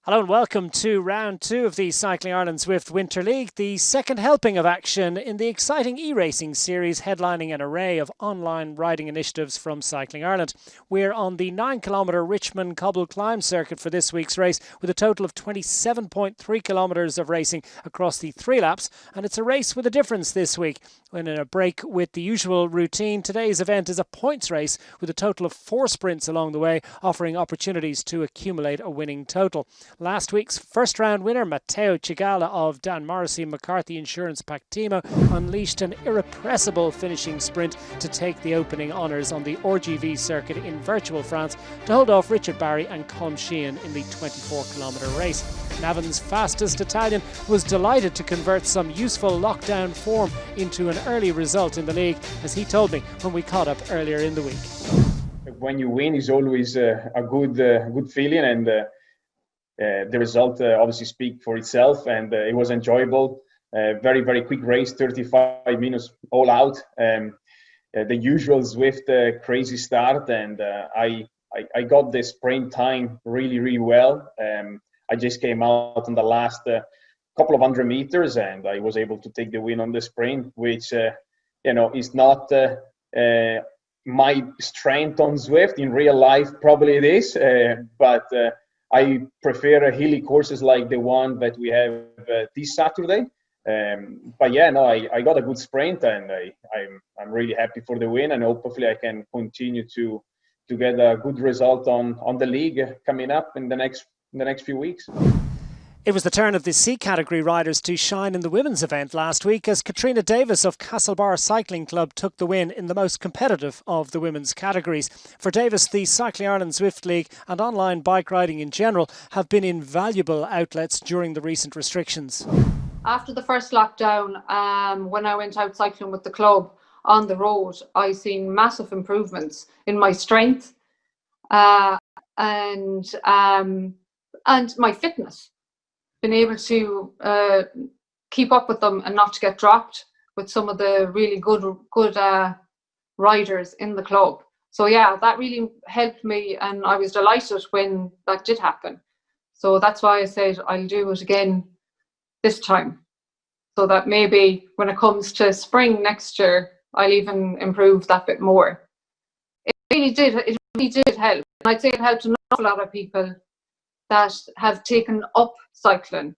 Hello and welcome to round two of the Cycling Ireland Zwift Winter League, the second helping of action in the exciting e-racing series headlining an array of online riding initiatives from Cycling Ireland. We're on the 9-kilometre Richmond Cobbled Climbs circuit for this week's race with a total of 27.3 kilometres of racing across the 3 laps, and it's a race with a difference this week. When in a break with the usual routine, today's event is a points race with a total of 4 sprints along the way, offering opportunities to accumulate a winning total. Last week's first round winner, Matteo Cigala of Dan Morrissey McCarthy Insurance Pactimo, unleashed an irrepressible finishing sprint to take the opening honours on the RGV circuit in virtual France to hold off Richard Barry and Colm Sheehan in the 24-kilometre race. Navan's fastest Italian was delighted to convert some useful lockdown form into an early result in the league, as he told me when we caught up earlier in the week. When you win is always a good feeling, and the result obviously speaks for itself, and it was enjoyable. Very, very quick race, 35 minutes all out. The usual Zwift crazy start, and I got the sprint time really, really well. I just came out on the last couple of 100 meters, and I was able to take the win on the sprint, which is not my strength on Zwift. In real life, probably it is, but I prefer hilly courses like the one that we have this Saturday. But yeah, no, I got a good sprint, and I'm really happy for the win, and hopefully I can continue to get a good result on the league coming up in the next few weeks. It was the turn of the C category riders to shine in the women's event last week, as Katrina Davis of Castlebar Cycling Club took the win in the most competitive of the women's categories. For Davis, the Cycling Ireland Zwift League and online bike riding in general have been invaluable outlets during the recent restrictions. After the first lockdown, when I went out cycling with the club on the road, I seen massive improvements in my strength and my fitness. Been able to keep up with them and not to get dropped with some of the really good riders in the club. So yeah, that really helped me, and I was delighted when that did happen. So that's why I said I'll do it again this time, so that maybe when it comes to spring next year, I'll even improve that bit more. It really did help. And I'd say it helped an awful lot of people that have taken up cycling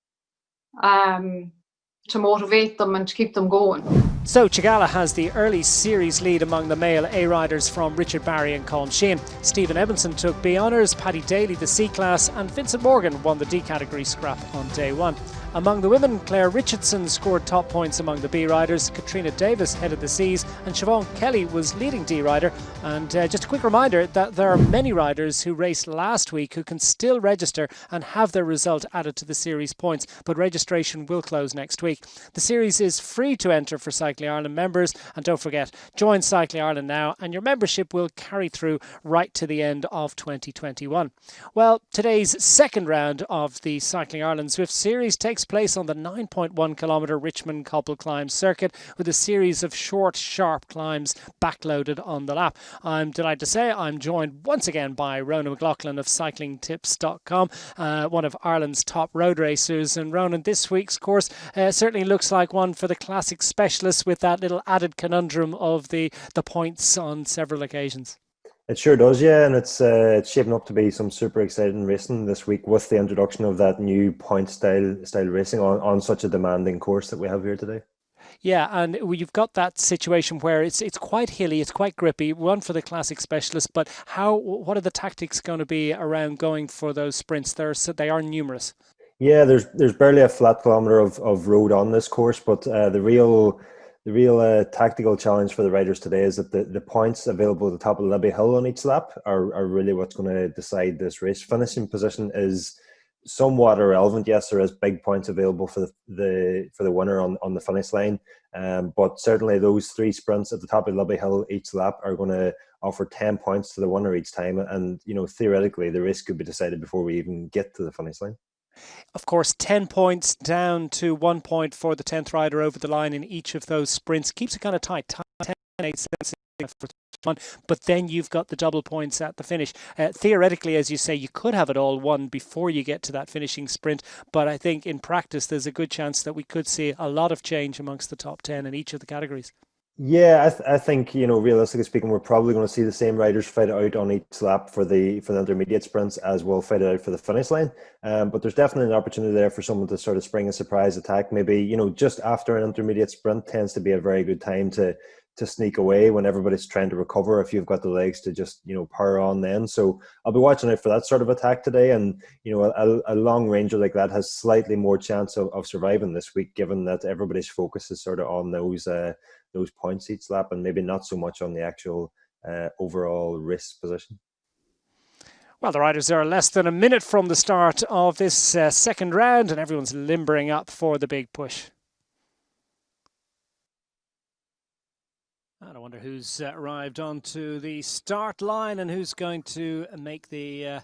to motivate them and to keep them going. So Cigala has the early series lead among the male A riders from Richard Barry and Colm Sheehan. Stephen Edmondson took B honours, Paddy Daly the C class, and Vincent Morgan won the D category scrap on day one. Among the women, Claire Richardson scored top points among the B riders, Katrina Davis headed the Cs, and Siobhan Kelly was leading D rider. And just a quick reminder that there are many riders who raced last week who can still register and have their result added to the series points, but registration will close next week. The series is free to enter for Cycling Ireland members, and don't forget, join Cycling Ireland now and your membership will carry through right to the end of 2021. Well, today's second round of the Cycling Ireland Zwift series takes place on the 9.1 kilometre Richmond Cobbled Climbs circuit with a series of short, sharp climbs backloaded on the lap. I'm delighted to say I'm joined once again by Ronan McLaughlin of cyclingtips.com, one of Ireland's top road racers. And Ronan, this week's course certainly looks like one for the classic specialists, with that little added conundrum of the points on several occasions. It sure does, yeah, and it's shaping up to be some super exciting racing this week with the introduction of that new point style racing on such a demanding course that we have here today. Yeah, and you've got that situation where it's quite hilly, it's quite grippy, one for the classic specialists, but what are the tactics going to be around going for those sprints? They are numerous. Yeah, there's barely a flat kilometre of road on this course, but the real tactical challenge for the riders today is that the points available at the top of Libby Hill on each lap are really what's going to decide this race. Finishing position is somewhat irrelevant. Yes, there is big points available for the winner on the finish line, but certainly those 3 sprints at the top of Libby Hill each lap are going to offer 10 points to the winner each time, and theoretically the race could be decided before we even get to the finish line. Of course, 10 points down to 1 point for the 10th rider over the line in each of those sprints keeps it kind of tight. 10, 8 seconds fun, but then you've got the double points at the finish. Theoretically, as you say, you could have it all won before you get to that finishing sprint, but I think in practice there's a good chance that we could see a lot of change amongst the top 10 in each of the categories. Yeah, I think, realistically speaking, we're probably going to see the same riders fight it out on each lap for the intermediate sprints as we'll fight it out for the finish line. But there's definitely an opportunity there for someone to sort of spring a surprise attack. Maybe, just after an intermediate sprint tends to be a very good time to sneak away when everybody's trying to recover, if you've got the legs to just, power on then. So I'll be watching out for that sort of attack today. And, a long ranger like that has slightly more chance of surviving this week, given that everybody's focus is sort of on those points each lap and maybe not so much on the actual overall race position. Well, the riders are less than a minute from the start of this second round and everyone's limbering up for the big push. And I wonder who's arrived onto the start line and who's going to make the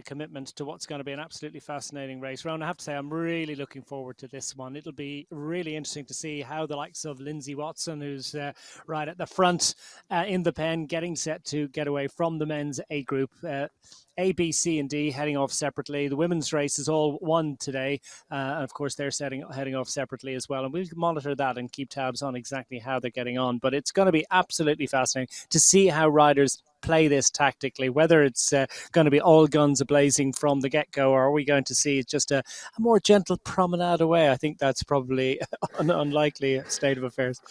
commitment to what's going to be an absolutely fascinating race. Rowan, I have to say, I'm really looking forward to this one. It'll be really interesting to see how the likes of Lindsay Watson, who's right at the front in the pen, getting set to get away from the men's A group. A, B, C and D heading off separately. The women's race is all one today. And of course, they're heading off separately as well. And we'll monitor that and keep tabs on exactly how they're getting on. But it's going to be absolutely fascinating to see how riders play this tactically, whether it's going to be all guns a-blazing from the get-go, or are we going to see just a more gentle promenade away? I think that's probably an unlikely state of affairs.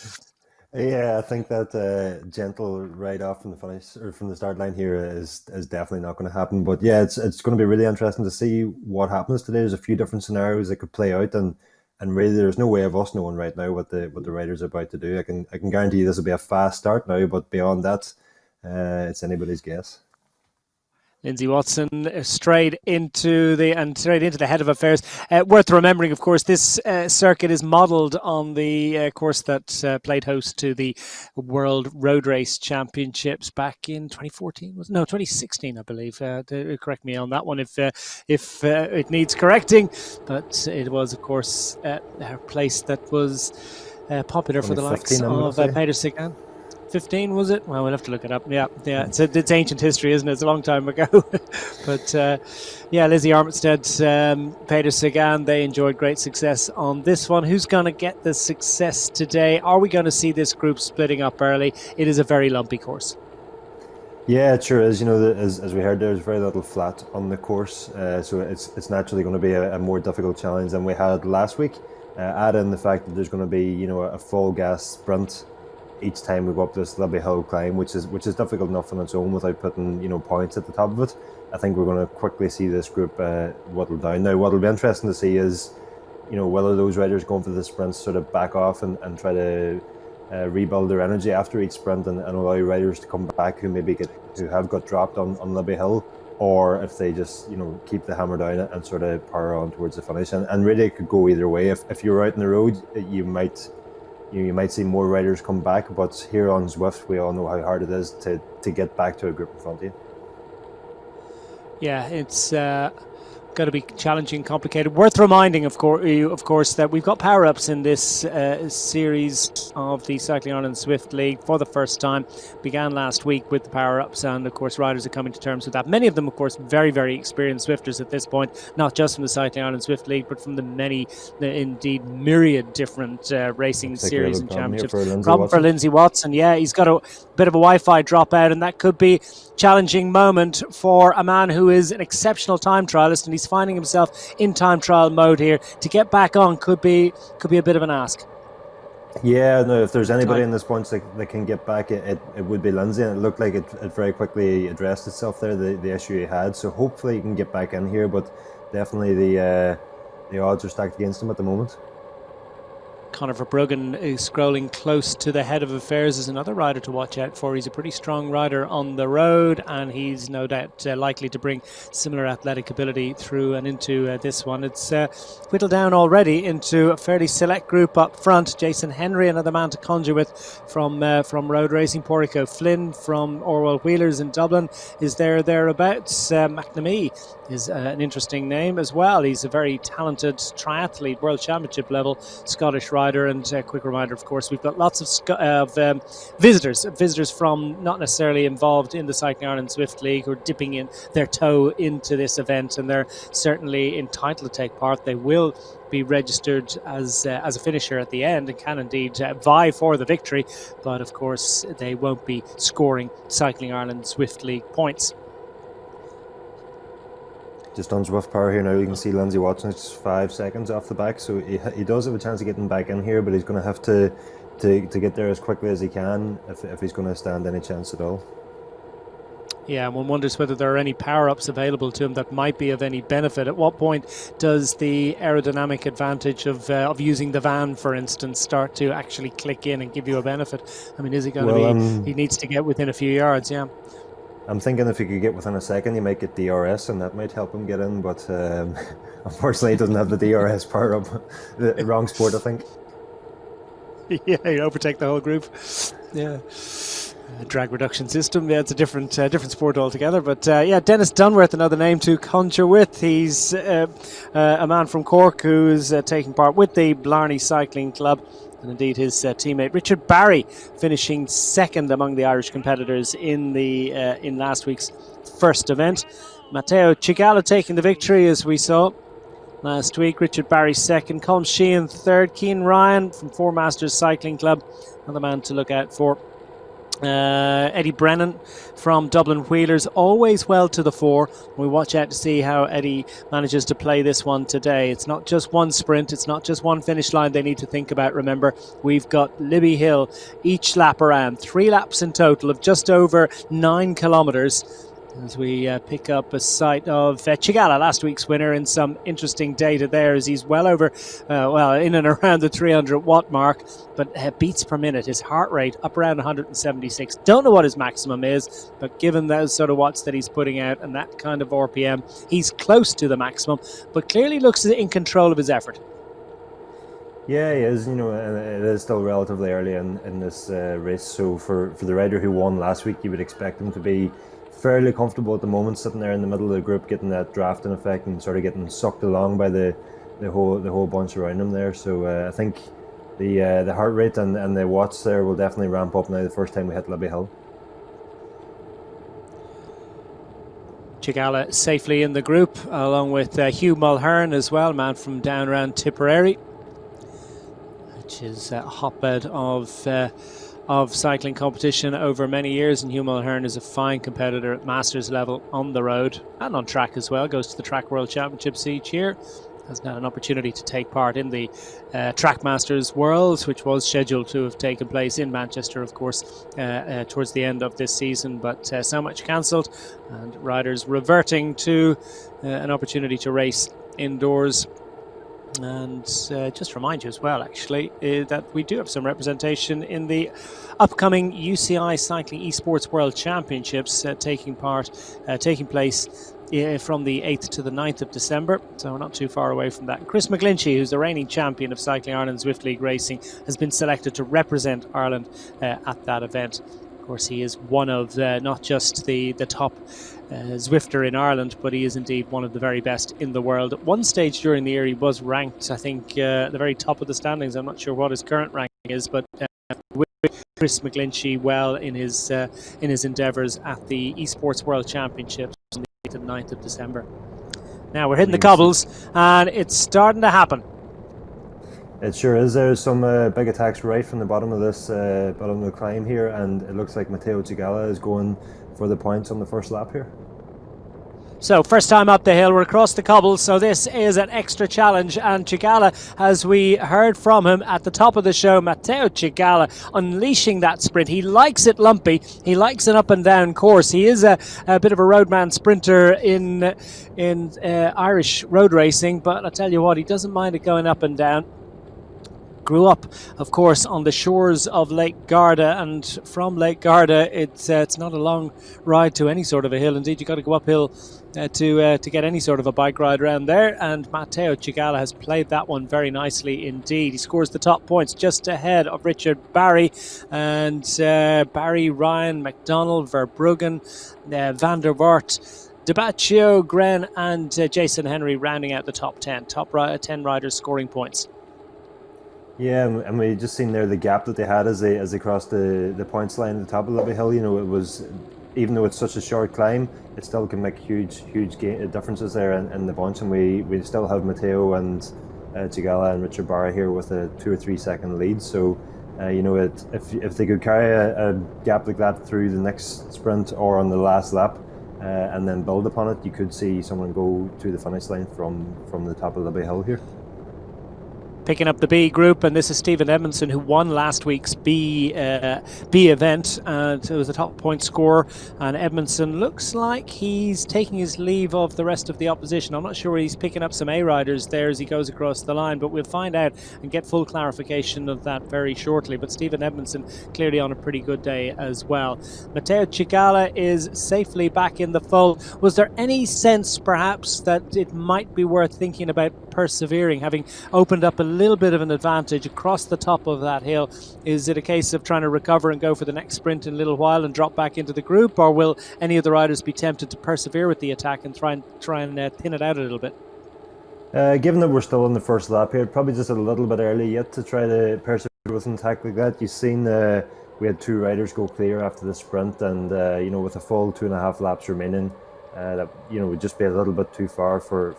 Yeah, I think that gentle ride off from the finish or from the start line here is definitely not going to happen. But yeah, it's going to be really interesting to see what happens today. There's a few different scenarios that could play out, and really there's no way of us knowing right now what the riders are about to do. I can guarantee you this will be a fast start now, but beyond that, it's anybody's guess. Lindsay Watson straight into the head of affairs. Worth remembering, of course, this circuit is modelled on the course that played host to the World Road Race Championships back in 2014. 2016, I believe. Correct me on that one if it needs correcting. But it was, of course, a place that was popular for the likes of Peter Sagan. 15 was it? Well, we'll have to look it up. Yeah. It's ancient history, isn't it? It's a long time ago. But Lizzie Armitstead, Peter Sagan, they enjoyed great success on this one. Who's going to get the success today? Are we going to see this group splitting up early? It is a very lumpy course. Yeah, it sure is. As we heard, there's very little flat on the course, so it's naturally going to be a more difficult challenge than we had last week. Add in the fact that there's going to be a full gas sprint each time we go up this Libby Hill climb, which is difficult enough on its own without putting points at the top of it. I think we're going to quickly see this group whittle down. Now, what'll be interesting to see is whether those riders going for the sprints sort of back off and try to rebuild their energy after each sprint and allow riders to come back who have got dropped on Libby Hill, or if they just keep the hammer down and sort of power on towards the finish. And really it could go either way. If you're out on the road, you might see more riders come back, but here on Zwift, we all know how hard it is to get back to a group in front of you. Yeah, it's going to be challenging, complicated. Worth reminding, of course, that we've got power-ups in this series of the Cycling Ireland Zwift League for the first time. Began last week with the power-ups, and of course riders are coming to terms with that. Many of them, of course, very, very experienced Zwifters at this point, not just from the Cycling Ireland Zwift League, but from the many, indeed myriad different racing series and championships. Problem for Lindsay Watson. Yeah, he's got a bit of a Wi-Fi dropout, and that could be a challenging moment for a man who is an exceptional time trialist, and he's finding himself in time trial mode here. To get back on could be a bit of an ask. Yeah, no, if there's anybody in this bunch that can get back, it would be Lindsay, and it looked like it very quickly addressed itself there, the issue he had. So hopefully he can get back in here, but definitely the odds are stacked against him at the moment. Conor Verbruggen is scrolling close to the head of affairs as another rider to watch out for. He's a pretty strong rider on the road, and he's no doubt likely to bring similar athletic ability through and into this one. It's whittled down already into a fairly select group up front. Jason Henry, another man to conjure with from road racing. Porrico Flynn from Orwell Wheelers in Dublin is thereabouts. McNamee is an interesting name as well. He's a very talented triathlete, World Championship level Scottish rider. rider. And a quick reminder, of course, we've got lots of visitors from not necessarily involved in the Cycling Ireland Zwift League who are dipping in their toe into this event, and they're certainly entitled to take part. They will be registered as a finisher at the end and can indeed vie for the victory, but of course they won't be scoring Cycling Ireland Zwift League points. Just on Zwift Power here now, you can see Lindsay Watson is 5 seconds off the back, so he does have a chance of getting back in here, but he's going to have to get there as quickly as he can if he's going to stand any chance at all. Yeah, and one wonders whether there are any power-ups available to him that might be of any benefit. At what point does the aerodynamic advantage of using the van, for instance, start to actually click in and give you a benefit? I mean, is he going to be... He needs to get within a few yards, yeah. I'm thinking if he could get within a second, he might get DRS, and that might help him get in, but unfortunately he doesn't have the DRS power-up. The wrong sport, I think. Yeah, you overtake the whole group. Yeah. Drag reduction system. Yeah, it's a different sport altogether. But Dennis Dunworth, another name to conjure with. He's a man from Cork who's taking part with the Blarney Cycling Club, and indeed his teammate Richard Barry finishing second among the Irish competitors in last week's first event. Matteo Cigala taking the victory, as we saw last week. Richard Barry second, Colm Sheehan third, Cian Ryan from Four Masters Cycling Club, another man to look out for. Eddie Brennan from Dublin Wheelers, always well to the fore. We watch out to see how Eddie manages to play this one today. It's not just one sprint, it's not just one finish line they need to think about. Remember, we've got Libby Hill each lap around, 3 laps in total of just over 9 kilometres. As we pick up a sight of Cigala, last week's winner, in some interesting data there, as he's well over, in and around the 300 watt mark, but beats per minute, his heart rate up around 176. Don't know what his maximum is, but given those sort of watts that he's putting out and that kind of RPM, he's close to the maximum, but clearly looks in control of his effort. Yeah, he is, and it is still relatively early in this race, so for the rider who won last week, you would expect him to be fairly comfortable at the moment, sitting there in the middle of the group, getting that drafting effect and sort of getting sucked along by the whole bunch around him there. So I think the heart rate and the watts there will definitely ramp up now the first time we hit Libby Hill. Cigala safely in the group, along with Hugh Mulhern as well, man from down around Tipperary, which is a hotbed of cycling competition over many years, and Hugh Mulhern is a fine competitor at Masters level on the road and on track as well. Goes to the Track World Championships each year. Has now an opportunity to take part in the Track Masters Worlds, which was scheduled to have taken place in Manchester, of course, towards the end of this season, but so much cancelled, and riders reverting to an opportunity to race indoors. And just remind you as well, actually, that we do have some representation in the upcoming UCI Cycling Esports World Championships taking place from the 8th to the 9th of December, so we're not too far away from that. Chris McGlinchey, who's the reigning champion of Cycling Ireland Zwift League racing, has been selected to represent Ireland at that event. Of course, he is one of not just the top Zwifter in Ireland, but he is indeed one of the very best in the world. At one stage during the year, he was ranked, I think, at the very top of the standings. I'm not sure what his current ranking is, but with Chris McGlinchey well in his endeavours at the Esports World Championships on the 8th and 9th of December. Now we're hitting the cobbles, and it's starting to happen. It sure is. There's some big attacks right from the bottom of the climb here, and it looks like Matteo Cigala is going for the points on the first lap here. So first time up the hill, we're across the cobbles, so this is an extra challenge, and Cigala, as we heard from him at the top of the show, Matteo Cigala unleashing that sprint. He likes it lumpy, he likes an up and down course. He is a bit of a roadman sprinter in Irish road racing, but I tell you what, he doesn't mind it going up and down. Grew up, of course, on the shores of Lake Garda, and from Lake Garda, it's not a long ride to any sort of a hill. Indeed, you've got to go uphill to get any sort of a bike ride around there, and Matteo Cigala has played that one very nicely indeed. He scores the top points just ahead of Richard Barry, and Barry, Ryan, McDonald, Verbruggen, Van der Voort, DeBaccio, Gren, and Jason Henry rounding out the top 10. Top 10 riders scoring points. Yeah, and we just seen there the gap that they had as they crossed the points line at the top of Libby Hill. You know, it was, even though it's such a short climb, it still can make huge differences there in the bunch. And we still have Matteo and Chigala and Richard Barra here with a 2 or 3 second lead. So you know, if they could carry a gap like that through the next sprint or on the last lap, and then build upon it, you could see someone go to the finish line from the top of Libby Hill here. Picking up the B group, and this is Stephen Edmondson, who won last week's B event, and it was a top point scorer. And Edmondson looks like he's taking his leave of the rest of the opposition. I'm not sure he's picking up some A riders there as he goes across the line, but we'll find out and get full clarification of that very shortly. But Stephen Edmondson clearly on a pretty good day as well. Matteo Chigala is safely back in the fold. Was there any sense perhaps that it might be worth thinking about persevering, having opened up a little bit of an advantage across the top of that hill? Is it a case of trying to recover and go for the next sprint in a little while and drop back into the group, or will any of the riders be tempted to persevere with the attack and try and thin it out a little bit? Given that we're still in the first lap here, probably just a little bit early yet to try to persevere with an attack like that. You've seen we had 2 riders go clear after the sprint, and you know, with a full 2.5 laps remaining, that, you know, would just be a little bit too far for.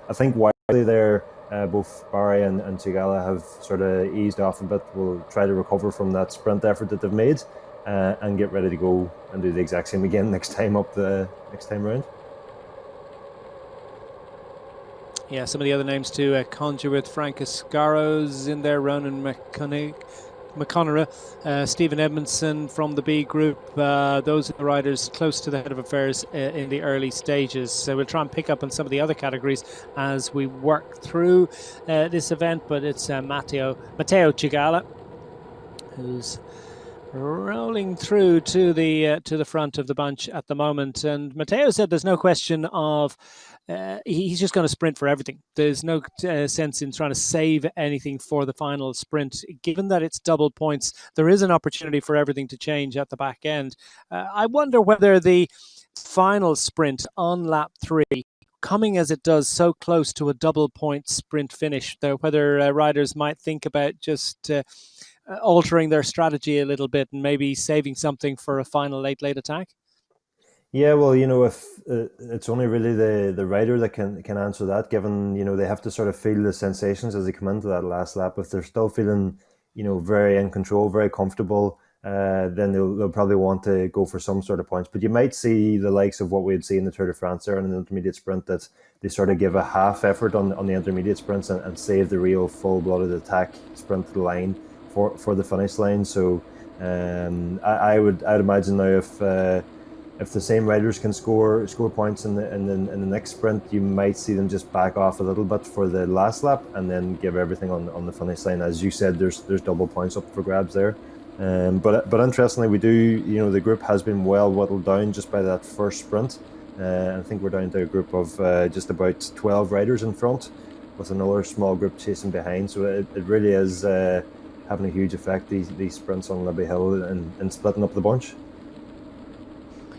I think widely there, both Barry and Chigala have sort of eased off a bit. Will try to recover from that sprint effort that they've made, and get ready to go and do the exact same again next time round. Yeah, some of the other names to conjure with: Frank Ascaro's in there, Ronan McConnora, Stephen Edmondson from the B group. Those are the riders close to the head of affairs in the early stages. So we'll try and pick up on some of the other categories as we work through this event. But it's Matteo Chigala who's rolling through to the front of the bunch at the moment. And Matteo said there's no question of he's just going to sprint for everything. There's no sense in trying to save anything for the final sprint. Given that it's double points, there is an opportunity for everything to change at the back end. I wonder whether the final sprint on lap 3, coming as it does so close to a double point sprint finish, whether riders might think about just altering their strategy a little bit and maybe saving something for a final late attack. Yeah, well, you know, if it's only really the rider that can answer that, given, you know, they have to sort of feel the sensations as they come into that last lap. If they're still feeling, you know, very in control, very comfortable, then they'll probably want to go for some sort of points. But you might see the likes of what we'd see in the Tour de France there in an intermediate sprint, that they sort of give a half effort on the intermediate sprints and save the real full-blooded attack sprint to the line for the finish line. So I'd imagine now if the same riders can score points in the next sprint, you might see them just back off a little bit for the last lap and then give everything on the finish line. As you said, there's double points up for grabs there. But interestingly, we do, you know, the group has been well whittled down just by that first sprint. I think we're down to a group of just about 12 riders in front, with another small group chasing behind. So it really is having a huge effect, these sprints on Libby Hill and splitting up the bunch.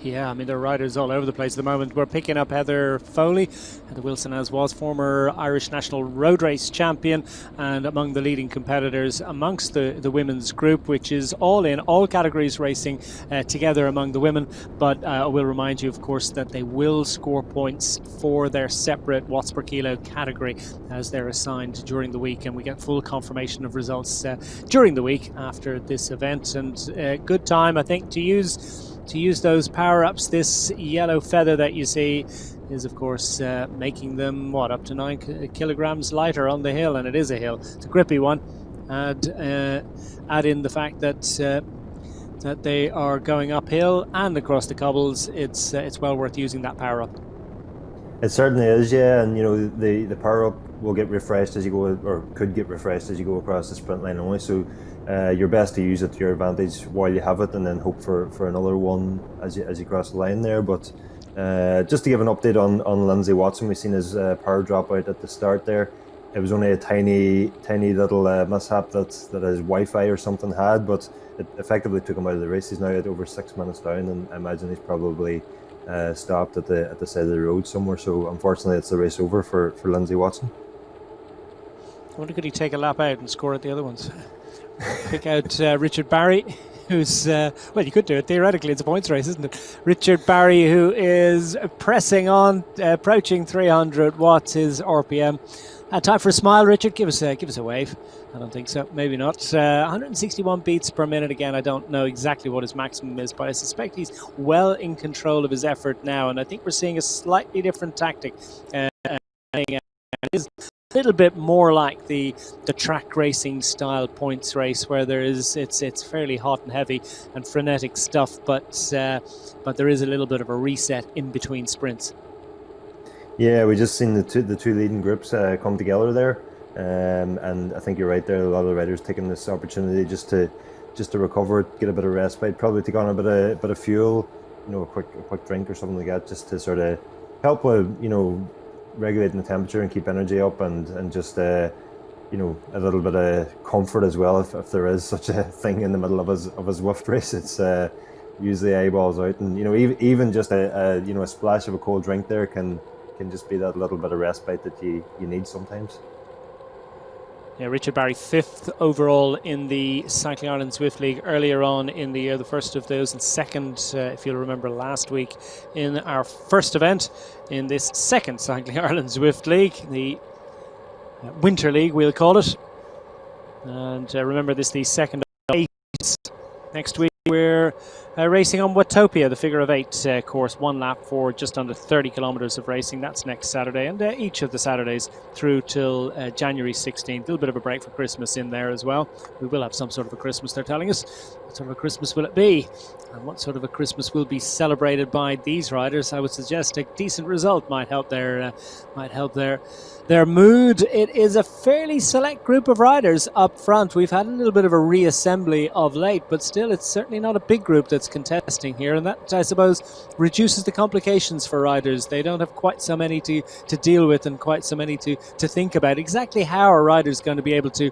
Yeah, I mean, there are riders all over the place at the moment. We're picking up Heather Foley. Heather Wilson, as was former Irish national road race champion and among the leading competitors amongst the women's group, which is all categories racing together among the women. But I will remind you, of course, that they will score points for their separate watts per kilo category as they're assigned during the week. And we get full confirmation of results during the week after this event. And good time, I think, to use those power-ups. This yellow feather that you see is, of course, making them, up to 9 kilograms lighter on the hill, and it is a hill. It's a grippy one. Add in the fact that they are going uphill and across the cobbles. It's well worth using that power-up. It certainly is, yeah. And, you know, the power-up will get refreshed as you go, or could get refreshed as you go across the sprint line only. So you're best to use it to your advantage while you have it, and then hope for another one as you cross the line there. But just to give an update on Lindsay Watson, we've seen his power drop out at the start there. It was only a tiny little mishap that his Wi-Fi or something had, but it effectively took him out of the race. He's now at over 6 minutes down, and I imagine he's probably stopped at the side of the road somewhere. So unfortunately, it's the race over for Lindsay Watson. wonder could he take a lap out and score at the other ones? Pick out Richard Barry, who's, well, you could do it. Theoretically, it's a points race, isn't it? Richard Barry, who is pressing on, approaching 300 watts, his RPM. Time for a smile, Richard. Give us a wave. I don't think so. Maybe not. 161 beats per minute. Again, I don't know exactly what his maximum is, but I suspect he's well in control of his effort now. And I think we're seeing a slightly different tactic. It is a little bit more like the track racing style points race, where it's fairly hot and heavy and frenetic stuff, but there is a little bit of a reset in between sprints. Yeah, we just seen the two leading groups come together there, and I think you're right there. A lot of the riders taking this opportunity just to recover, get a bit of respite, probably take on a bit of fuel, a quick drink or something like that, just to sort of help with regulating the temperature and keep energy up, and just a little bit of comfort as well, if there is such a thing in the middle of a Zwift race. It's usually eyeballs out, and even just a splash of a cold drink there can just be that little bit of respite that you need sometimes. Yeah, Richard Barry 5th overall in the Cycling Ireland Zwift League earlier on in the year, the first of those, and second, if you'll remember, last week in our first event in this second Cycling Ireland Zwift League, the Winter League we'll call it. And remember, this is the second of 8. Next week we're racing on Watopia, the figure of 8 course, 1 lap for just under 30 kilometres of racing. That's next Saturday, and each of the Saturdays through till January 16th. A little bit of a break for Christmas in there as well. We will have some sort of a Christmas, they're telling us. What sort of a Christmas will it be? And what sort of a Christmas will be celebrated by these riders? I would suggest a decent result might help their mood. It is a fairly select group of riders up front. We've had a little bit of a reassembly of late, but still it's certainly not a big group that's contesting here, and that, I suppose, reduces the complications for riders. They don't have quite so many to deal with and quite so many to think about. Exactly how a rider's going to be able to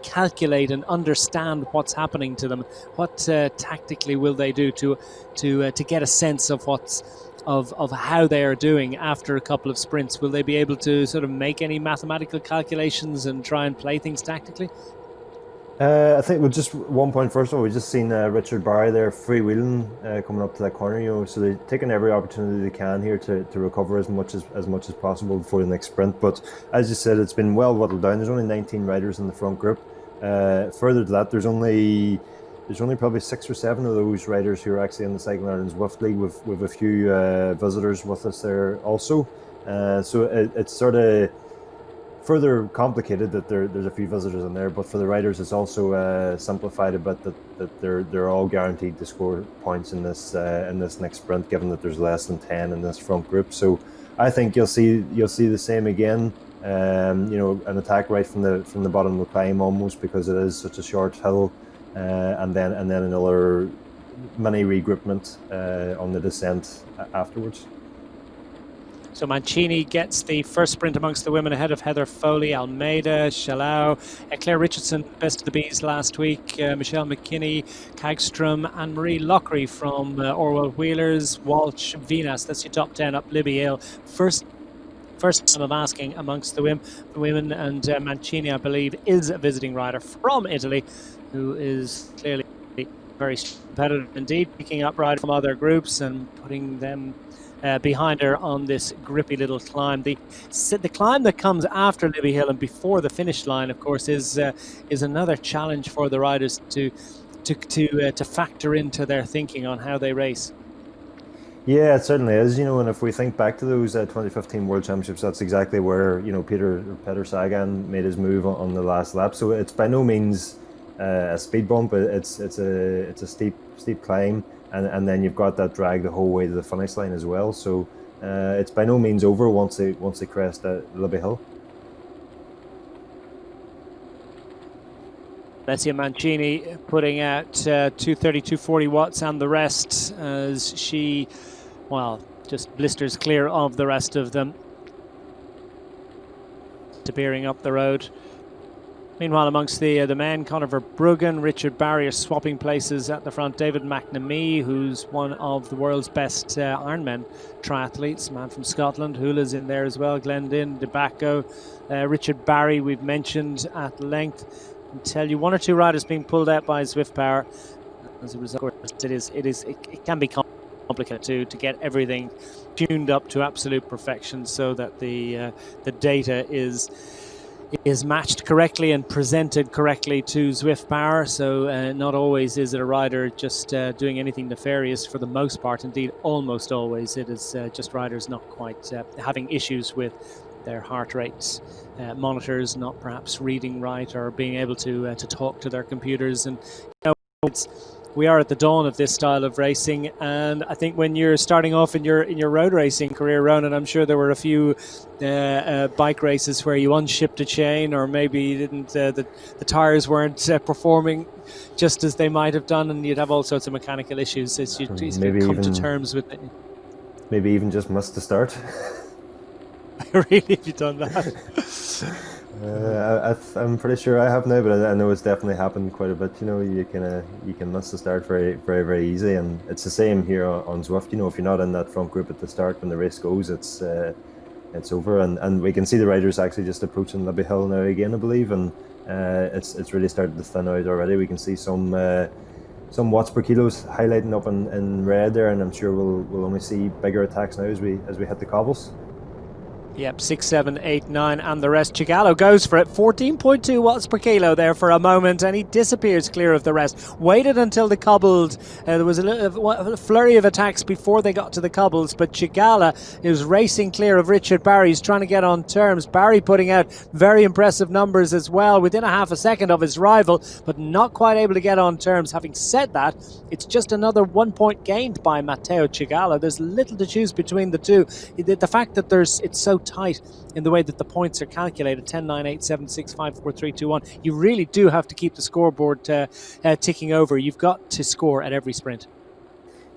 calculate and understand what's happening to them. What tactically will they do to get a sense of of how they are doing after a couple of sprints? Will they be able to sort of make any mathematical calculations and try and play things tactically? I think with just 1 point, first of all, we've just seen Richard Barry there freewheeling coming up to that corner, so they're taking every opportunity they can here to recover as much as possible before the next sprint. But as you said, it's been well whittled down. There's only 19 riders in the front group. Further to that, there's only probably 6 or 7 of those riders who are actually in the Cycling Ireland Zwift League, with a few visitors with us there also. So it's sort of further complicated that there's a few visitors in there, but for the riders it's also simplified a bit that they're all guaranteed to score points in this next sprint, given that there's less than 10 in this front group. So I think you'll see the same again. An attack right from the bottom of the climb almost, because it is such a short hill, and then another mini regroupment on the descent afterwards. So Mancini gets the first sprint amongst the women ahead of Heather Foley, Almeida, Shalau, Claire Richardson, best of the bees last week, Michelle McKinney, Kagstrom, and Marie Lockery from Orwell Wheelers, Walsh, Venus. That's your top 10 up. Libby Hill, first time I'm asking amongst the women, and Mancini, I believe, is a visiting rider from Italy, who is clearly very competitive indeed, picking up riders from other groups and putting them behind her on this grippy little climb. The climb that comes after Libby Hill and before the finish line, of course, is another challenge for the riders to factor into their thinking on how they race. Yeah, it certainly is. And if we think back to those 2015 World Championships, that's exactly where Peter Sagan made his move on the last lap. So it's by no means a speed bump. It's a steep climb. And then you've got that drag the whole way to the finish line as well. So it's by no means over once they crest Libby Hill. Alessia Mancini putting out 230, 240 watts and the rest as she, just blisters clear of the rest of them. Disappearing up the road. Meanwhile, amongst the men, Conor Verbruggen, Richard Barry are swapping places at the front. David McNamee, who's one of the world's best Ironman triathletes, man from Scotland. Hula's in there as well. Glendin, DeBacco, Richard Barry, we've mentioned at length. I can tell you one or two riders being pulled out by Zwift Power. As a result, it can be complicated to get everything tuned up to absolute perfection so that the data is matched correctly and presented correctly to Zwift Power. So not always is it a rider just doing anything nefarious. For the most part, indeed almost always, it is just riders not quite having issues with their heart rates monitors, not perhaps reading right or being able to talk to their computers. And we are at the dawn of this style of racing, and I think when you're starting off in your road racing career, Ronan, I'm sure there were a few bike races where you unshipped a chain, or maybe you didn't, the tires weren't performing just as they might have done, and you'd have all sorts of mechanical issues as you come to terms with it. Maybe even just missed the start. Really, have you done that? I'm pretty sure I have now, but I know it's definitely happened quite a bit. You know, you can miss the start very, very, very easy, and it's the same here on Zwift. You know, if you're not in that front group at the start when the race goes, it's over, and we can see the riders actually just approaching Libby Hill now again, I believe, and it's really started to thin out already. We can see some watts per kilos highlighting up in red there, and I'm sure we'll only see bigger attacks now as we hit the cobbles. Yep, 6, 7, 8, 9 and the rest. Chigallo goes for it, 14.2 watts per kilo there for a moment, and he disappears clear of the rest. Waited until the cobbled, there was a flurry of attacks before they got to the cobbles, but Chigallo is racing clear of Richard Barry. He's trying to get on terms. Barry putting out very impressive numbers as well, within a half a second of his rival, but not quite able to get on terms. Having said that, it's just another 1 point gained by Matteo Chigallo. There's little to choose between the two. The fact that it's so tight in the way that the points are calculated, 10, 9, 8, 7, 6, 5, 4, 3, 2, 1, you really do have to keep the scoreboard ticking over. You've got to score at every sprint.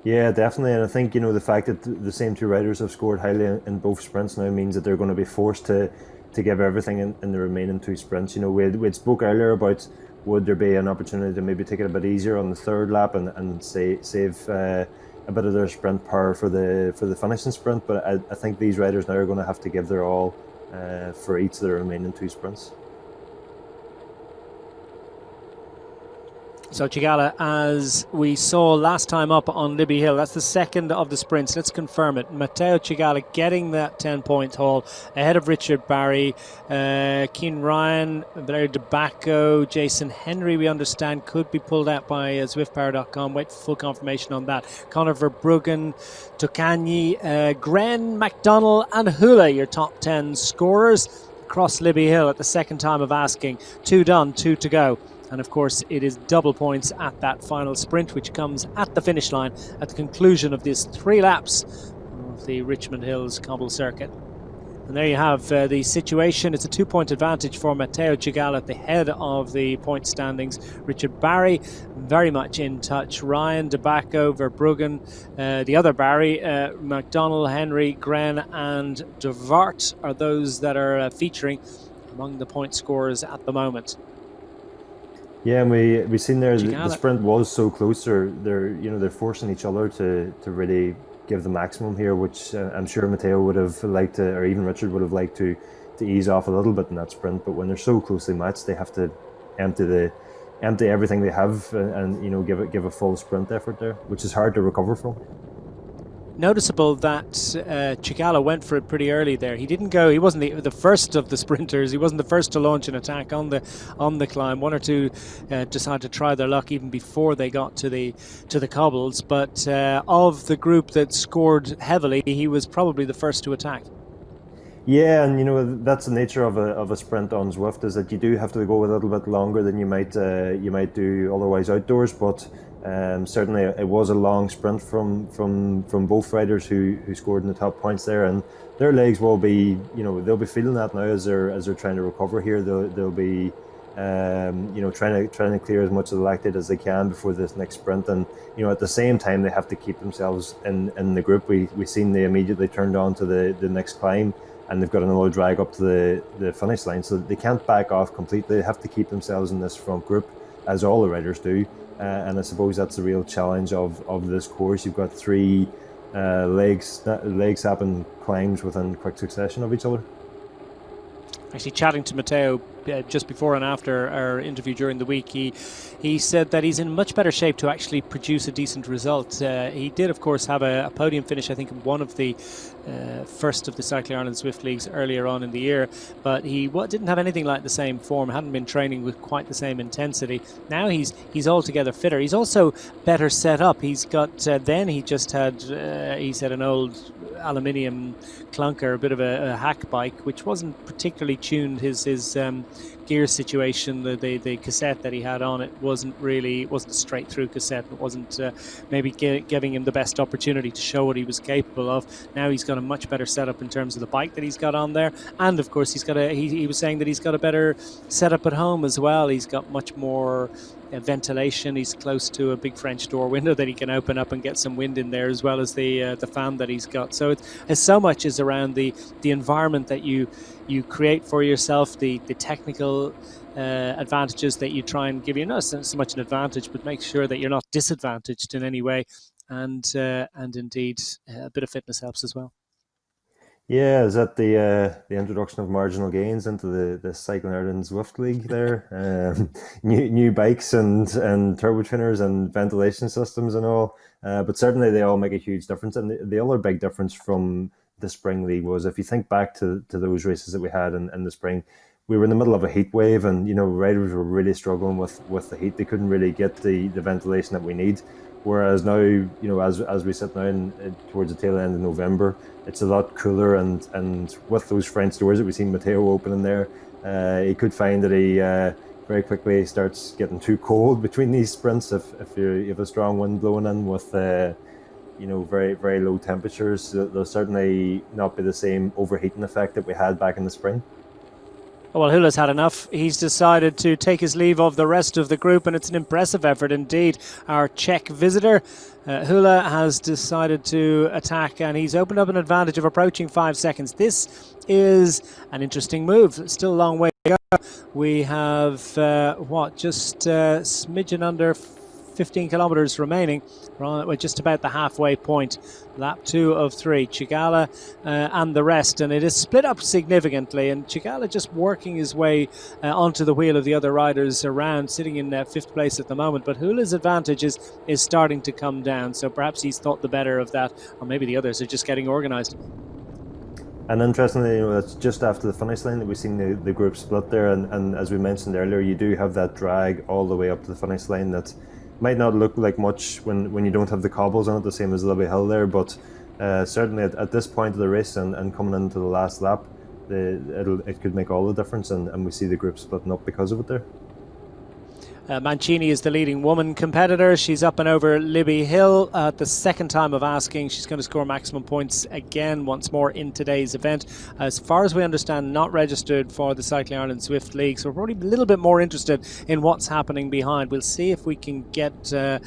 Yeah, definitely, and I think, you know, the fact that the same two riders have scored highly in both sprints now means that they're going to be forced to give everything in the remaining two sprints. You know, we spoke earlier about would there be an opportunity to maybe take it a bit easier on the third lap and save a bit of their sprint power for the finishing sprint, but I think these riders now are going to have to give their all for each of the remaining two sprints. So Chigallo, as we saw last time up on Libby Hill, that's the second of the sprints. Let's confirm it. Matteo Chigallo getting that 10-point haul ahead of Richard Barry, Keane Ryan, Valerio DeBacco, Jason Henry, we understand, could be pulled out by ZwiftPower.com. Wait for full confirmation on that. Conor Verbruggen, Tocagni, Gren, McDonnell and Hula, your top 10 scorers across Libby Hill at the second time of asking. 2 done, 2 to go. And of course, it is double points at that final sprint, which comes at the finish line at the conclusion of these 3 laps of the Richmond Hills Cobble Circuit. And there you have the situation. It's a 2-point advantage for Matteo Chigallo at the head of the point standings. Richard Barry very much in touch. Ryan, DeBacco, Verbruggen, the other Barry, McDonnell, Henry, Gren and DeVart are those that are featuring among the point scorers at the moment. Yeah, and we seen there the sprint was so close. They're forcing each other to really give the maximum here, which I'm sure Matteo would have liked to, or even Richard would have liked to ease off a little bit in that sprint. But when they're so closely matched, they have to empty everything they have and you know give a full sprint effort there, which is hard to recover from. Noticeable that Chigallo went for it pretty early there. He didn't go. He wasn't the first of the sprinters. He wasn't the first to launch an attack on the climb. One or two decided to try their luck even before they got to the cobbles. But of the group that scored heavily, he was probably the first to attack. Yeah, and you know that's the nature of a sprint on Zwift, is that you do have to go a little bit longer than you might do otherwise outdoors. But certainly it was a long sprint from both riders who scored in the top points there, and their legs will be, you know, they'll be feeling that now as they're trying to recover here. They'll be you know, trying to clear as much of the lactate as they can before this next sprint, and you know at the same time they have to keep themselves in the group. We seen they immediately turned on to the next climb and they've got another drag up to the finish line, so they can't back off completely. They have to keep themselves in this front group, as all the riders do. And I suppose that's the real challenge of this course. You've got three leg sapping climbs within quick succession of each other. Actually, chatting to Matteo just before and after our interview during the week, he said that he's in much better shape to actually produce a decent result. He did, of course, have a podium finish, I think, in one of the first of the Cycling Ireland Zwift Leagues earlier on in the year, but he didn't have anything like the same form, hadn't been training with quite the same intensity. Now he's altogether fitter. He's also better set up. He's got, then he just had, he said, an old aluminium clunker, a bit of a hack bike, which wasn't particularly tuned. His gear situation, the cassette that he had on it wasn't a straight through cassette. It wasn't maybe giving him the best opportunity to show what he was capable of. Now he's got a much better setup in terms of the bike that he's got on there, and of course he was saying that he's got a better setup at home as well. He's got much more ventilation. He's close to a big French door window that he can open up and get some wind in there, as well as the fan that he's got. So it's so much is around the environment that you create for yourself, the technical advantages that you try and give you, not so much an advantage, but make sure that you're not disadvantaged in any way, and indeed a bit of fitness helps as well. Yeah, is that the introduction of marginal gains into the Cycling Ireland Zwift League there? New bikes and turbo trainers and ventilation systems and all, but certainly they all make a huge difference. And the other big difference from the spring league was, if you think back to those races that we had in the spring, we were in the middle of a heat wave, and riders were really struggling with the heat. They couldn't really get the ventilation that we need. Whereas now, as we sit now towards the tail end of November, it's a lot cooler, and with those French doors that we've seen Matteo opening there, he could find that he very quickly starts getting too cold between these sprints if you have a strong wind blowing in with very, very low temperatures. There'll certainly not be the same overheating effect that we had back in the spring. Well, Hula's had enough. He's decided to take his leave of the rest of the group, and it's an impressive effort indeed. Our Czech visitor, Hula, has decided to attack, and he's opened up an advantage of approaching 5 seconds. This is an interesting move. Still a long way to go. We have, just smidgen under 15 kilometres remaining. We're just about the halfway point. Lap 2 of 3. Chigala and the rest, and it is split up significantly, and Chigala just working his way onto the wheel of the other riders around, sitting in 5th place at the moment. But Hula's advantage is starting to come down, so perhaps he's thought the better of that, or maybe the others are just getting organised. And interestingly, it's just after the finish line that we've seen the group split there, and as we mentioned earlier, you do have that drag all the way up to the finish line that might not look like much when you don't have the cobbles on it, the same as Libby Hill there, but certainly at this point of the race and coming into the last lap, it could make all the difference, and we see the group splitting up because of it there. Mancini is the leading woman competitor. She's up and over Libby Hill at the second time of asking. She's going to score maximum points again once more in today's event. As far as we understand, not registered for the Cycling Ireland Zwift League, so we're probably a little bit more interested in what's happening behind. We'll see if we can get to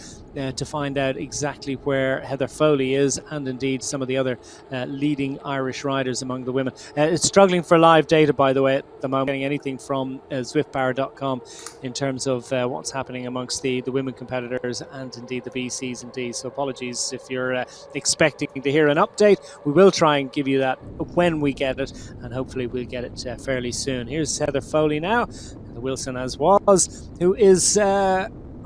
find out exactly where Heather Foley is, and indeed some of the other leading Irish riders among the women. It's struggling for live data, by the way, at the moment, getting anything from zwiftpower.com in terms of what's happening amongst the women competitors and indeed the BCs and Ds. So apologies if you're expecting to hear an update. We will try and give you that when we get it, and hopefully we'll get it fairly soon. Here's Heather Foley now, the Wilson as was, who is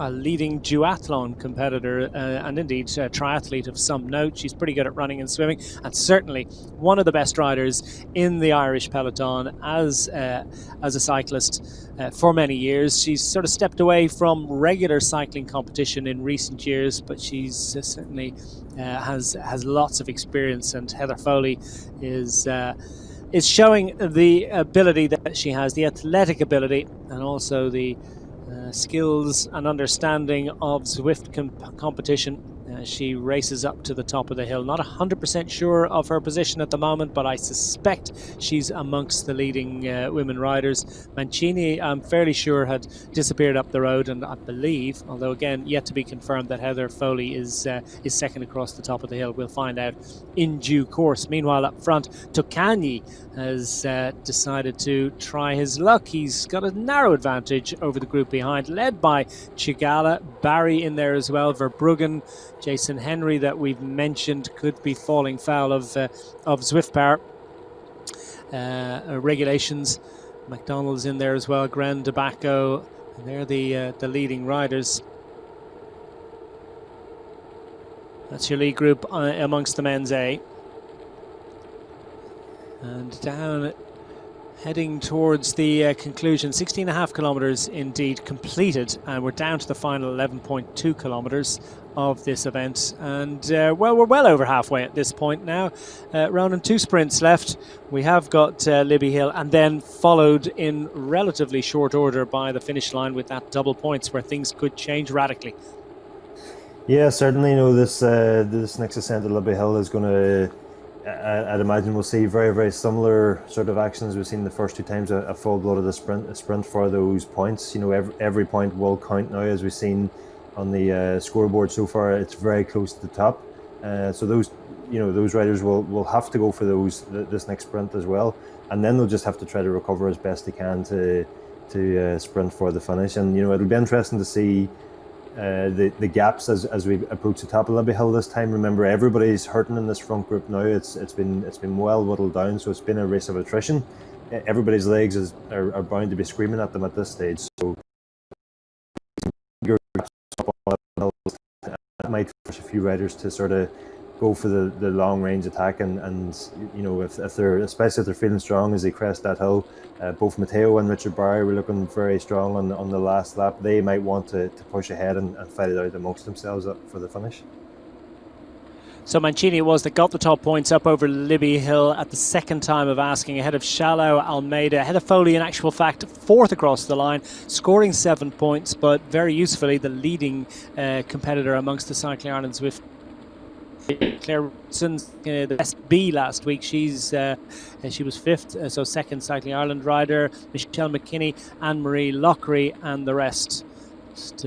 a leading duathlon competitor and indeed a triathlete of some note. She's pretty good at running and swimming, and certainly one of the best riders in the Irish peloton as a cyclist for many years. She's sort of stepped away from regular cycling competition in recent years, but she's certainly has lots of experience, and Heather Foley is showing the ability that she has, the athletic ability, and also the skills and understanding of Zwift competition She races up to the top of the hill. Not 100% sure of her position at the moment, but I suspect she's amongst the leading women riders. Mancini, I'm fairly sure, had disappeared up the road, and I believe, although again yet to be confirmed, that Heather Foley is second across the top of the hill. We'll find out in due course. Meanwhile, up front, Tokani has decided to try his luck. He's got a narrow advantage over the group behind, led by Chigala, Barry in there as well, Verbruggen, Jason Henry that we've mentioned could be falling foul of Zwift Power regulations. McDonald's in there as well, Gren, Tobacco, and they're the leading riders. That's your lead group amongst the men's A. And down, heading towards the conclusion, 16.5 kilometres indeed completed, and we're down to the final 11.2 kilometres of this event, and well, we're well over halfway at this point now. Ronan, 2 sprints left. We have got Libby Hill, and then followed in relatively short order by the finish line with that double points, where things could change radically. Yeah, certainly. This next ascent to Libby Hill is going to, I'd imagine we'll see very, very similar sort of actions we've seen the first 2 times, a full-blooded a sprint for those points. Every point will count now, as we've seen on the scoreboard so far. It's very close to the top, so those riders will have to go for this next sprint as well, and then they'll just have to try to recover as best they can to sprint for the finish. And it'll be interesting to see the gaps as we approach the top of Libby Hill this time. Remember, everybody's hurting in this front group now. It's been well whittled down, so it's been a race of attrition. Everybody's legs are bound to be screaming at them at this stage. So that might force a few riders to sort of go for the long range attack, and if they're, especially if they're feeling strong as they crest that hill. Both Matteo and Richard Barry were looking very strong on the last lap. They might want to push ahead and fight it out amongst themselves for the finish. So Mancini it was that got the top points up over Libby Hill at the second time of asking, ahead of Shallow, Almeida, ahead of Foley, in actual fact, 4th across the line, scoring 7 points, but very usefully the leading competitor amongst the Cycling Ireland Zwift. Claire Richardson, the best B last week. She was 5th, so second Cycling Ireland rider. Michelle McKinney, Anne-Marie Lockery, and the rest. Just,